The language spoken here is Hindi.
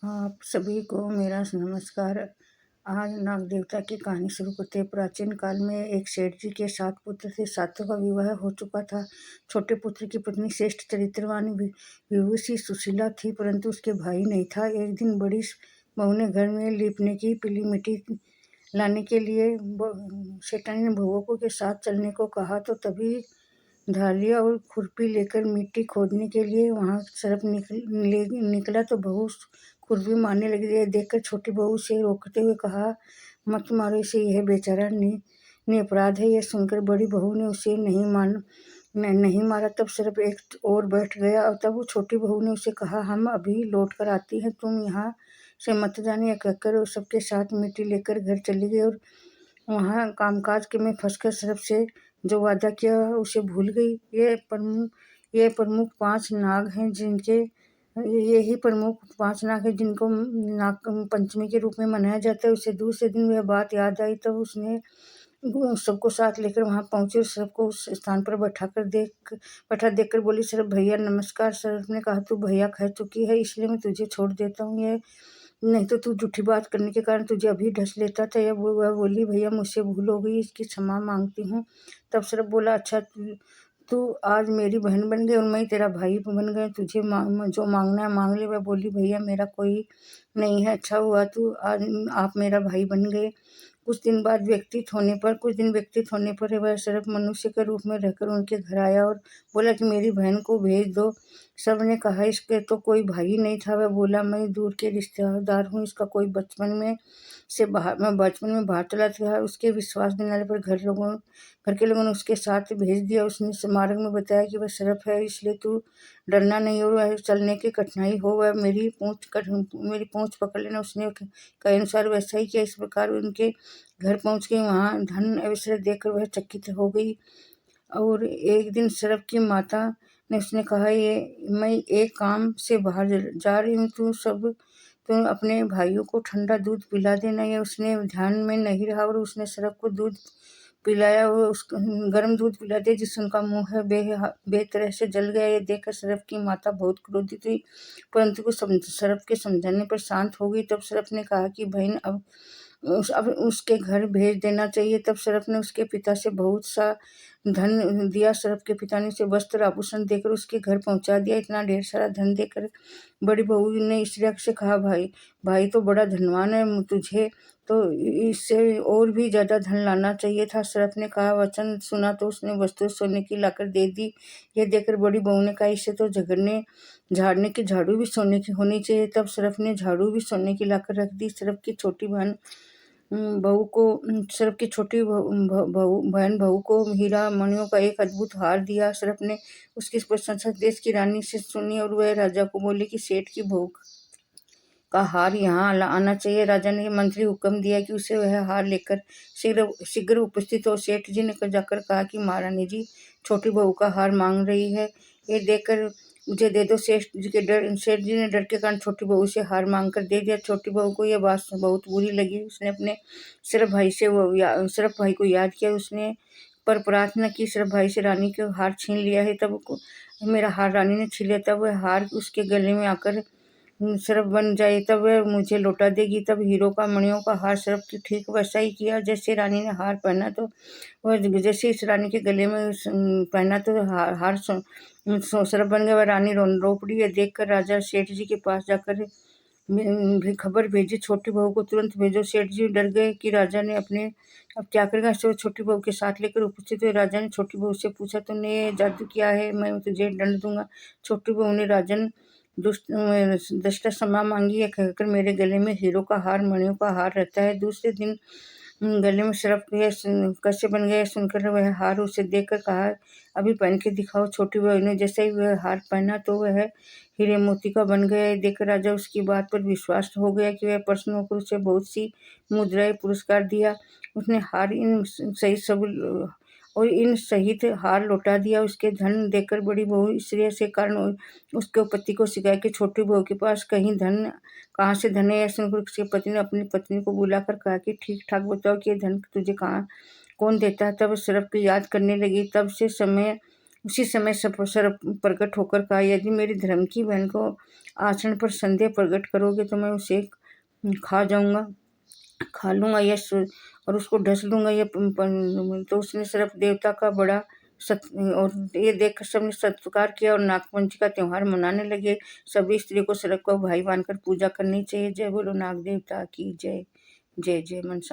आप सभी को मेरा नमस्कार। आज नाग देवता की कहानी शुरू करते हैं। प्राचीन काल में एक सेठ जी के 7 पुत्र थे। सातों का विवाह हो चुका था। छोटे पुत्र की पत्नी श्रेष्ठ चरित्रवान विभूषी सुशीला थी, परंतु उसके भाई नहीं था। एक दिन बड़ी बहू ने घर में लीपने की पीली मिट्टी लाने के लिए सेठानी ने बहुओं के साथ चलने को कहा, तो तभी ढालिया और खुरपी लेकर मिट्टी खोदने के लिए वहाँ सरप निकला तो बहू खुरपी मारने लगी। यह देखकर छोटी बहू से रोकते हुए कहा, मत मारो इसे, यह बेचारा निरपराध है। यह सुनकर बड़ी बहू ने उसे नहीं मारा। तब सरप एक और बैठ गया और तब वो छोटी बहू ने उसे कहा, हम अभी लौट कर आती हैं, तुम यहाँ से मत जाने। यह कहकर वो सबके साथ मिट्टी लेकर घर चली गई और वहाँ कामकाज के में फंसकर सरप से जो वादा किया उसे भूल गई। ये प्रमुख 5 नाग हैं जिनको नाग पंचमी के रूप में मनाया जाता है। उसे दूसरे दिन वह बात याद आई, तब उसने सबको साथ लेकर वहां पहुंची और सबको उस स्थान पर बैठा देखकर बोली, सरप भैया नमस्कार। सरप ने कहा, तू भैया कह चुकी है, इसलिए मैं तुझे छोड़ देता हूँ। यह नहीं तो तू झूठी बात करने के कारण तुझे अभी ढस लेता था। वह बोली, भैया मुझसे भूल हो गई, इसकी क्षमा मांगती हूँ। तब सरप बोला, अच्छा तू आज मेरी बहन बन गई और मैं तेरा भाई बन गया, तुझे जो मांगना है मांग ले। वह बोली, भैया मेरा कोई नहीं है, अच्छा हुआ तू आज आप मेरा भाई बन गए। कुछ दिन व्यतीत होने पर वह सरप मनुष्य के रूप में रहकर उनके घर आया और बोला कि मेरी बहन को भेज दो। सब ने कहा, इसके तो कोई भाई नहीं था। वह बोला, मैं दूर के रिश्तेदार हूँ, इसका कोई बचपन में बाहर चला गया। उसके विश्वास दिलाने पर घर के लोगों ने उसके साथ भेज दिया। उसने मार्ग में बताया कि वह सरप है, इसलिए तू डरना नहीं और वह चलने की कठिनाई हो वह मेरी पूंछ पकड़ लेना। उसने कहे अनुसार वैसा ही किया। इस प्रकार उनके घर पहुंच गई। वहां धन ऐश्वर्य देखकर वह चकित हो गई। और एक दिन सरप की माता ने उसने कहा, मैं एक काम से बाहर जा रही हूँ, तुम अपने भाइयों को ठंडा दूध पिला देना। ये उसने ध्यान में नहीं रहा और उसने सरप को दूध पिलाया और गर्म दूध पिला दिया, जिससे उनका मुंह बेतरह से जल गया। ये देखकर सरप की माता बहुत क्रोधित हुई, परंतु सरप के समझाने पर शांत हो गई। तब सरप ने कहा कि बहन अब उसके घर भेज देना चाहिए। तब सरप ने उसके पिता से बहुत सा धन दिया। सरप के पिता ने उसे वस्त्र आभूषण देकर उसके घर पहुंचा दिया। इतना ढेर सारा धन देकर बड़ी बहू ने स्त्रिया से कहा, भाई तो बड़ा धनवान है, तुझे तो इससे और भी ज्यादा धन लाना चाहिए था। सरप ने कहा, वचन सुना तो उसने वस्तु सोने की लाकर दे दी। यह देखकर बड़ी बहू ने कहा, इससे तो झाड़ने की झाड़ू भी सोने की होनी चाहिए। तब सरप ने झाड़ू भी सोने की लाकर रख दी। सरप की छोटी बहन बहू को हीरा मणियों का एक अद्भुत हार दिया। सरप ने उसकी प्रशंसा देश की रानी से सुनी और वह राजा को बोली कि सेठ की बहू का हार यहाँ आना चाहिए। राजा ने मंत्री हुक्म दिया कि उसे वह हार लेकर शीघ्र उपस्थित हो। सेठ जी ने जाकर कहा कि महारानी जी छोटी बहू का हार मांग रही है, ये देखकर मुझे दे दो। सेठ जी ने डर के कारण छोटी बहू से हार मांग कर दे दिया। छोटी बहू को यह बात बहुत बुरी लगी। उसने अपने सरप भाई को याद किया। उसने पर प्रार्थना की, सरप भाई से रानी के हार छीन लिया है, तब मेरा हार रानी ने छीन लिया, तब वह हार उसके गले में आकर सरप बन जाए, तब वह मुझे लौटा देगी। तब हीरो का मणियों का हार सरप की ठीक वैसा ही किया। जैसे रानी ने हार पहना तो वह जैसे इस रानी के गले में पहना तो हार सरप बन गया। वह रानी रो पड़ी। यह देखकर राजा सेठ जी के पास जाकर खबर भेजी, छोटी बहू को तुरंत भेजो। सेठ जी डर गए कि राजा ने अब क्या करेगा। सो छोटी बहू के साथ लेकर उपस्थित हुए। राजा ने छोटी बहू से पूछा, तुमने ये जादू किया है, मैं तुझे दंड दूंगा। छोटी बहू ने राजन दृष्टा क्षमा मांगी। है कहकर मेरे गले में हीरो का हार मणियों का हार रहता है। दूसरे दिन गले में सरप कैसे बन गया सुनकर वह हार उसे देखकर कहा, अभी पहन के दिखाओ। छोटी बहू ने जैसे ही वह हार पहना तो वह हीरे मोती का बन गया। देखकर राजा उसकी बात पर विश्वास हो गया कि वह प्रसन्न होकर उसे बहुत सी मुद्राएं पुरस्कार दिया। उसने इन सहित हार लौटा दिया। उसके धन देकर बड़ी बहू स्त्रिय से कारण उसके पति को शिकायत की, छोटी बहू के पास कहाँ से धन है। यह सुनकर उसके पति ने अपनी पत्नी को बुलाकर कहा कि ठीक ठाक बताओ कि यह धन तुझे कौन देता है। तब सरप की याद करने लगी। तब से समय उसी समय सर्प प्रकट होकर कहा, यदि मेरी धर्म की बहन को आचरण पर संदेह प्रकट करोगे तो मैं उसे खा जाऊंगा, खा लूंगा और उसको ढस लूंगा। तो उसने सर्प देवता का बड़ा और ये देखकर सबने सत्कार किया और नागपंचमी का त्योहार मनाने लगे। सभी स्त्रियों को सर्प को भाई मानकर पूजा करनी चाहिए। जय बोलो नाग देवता की जय। जय जय मनसा।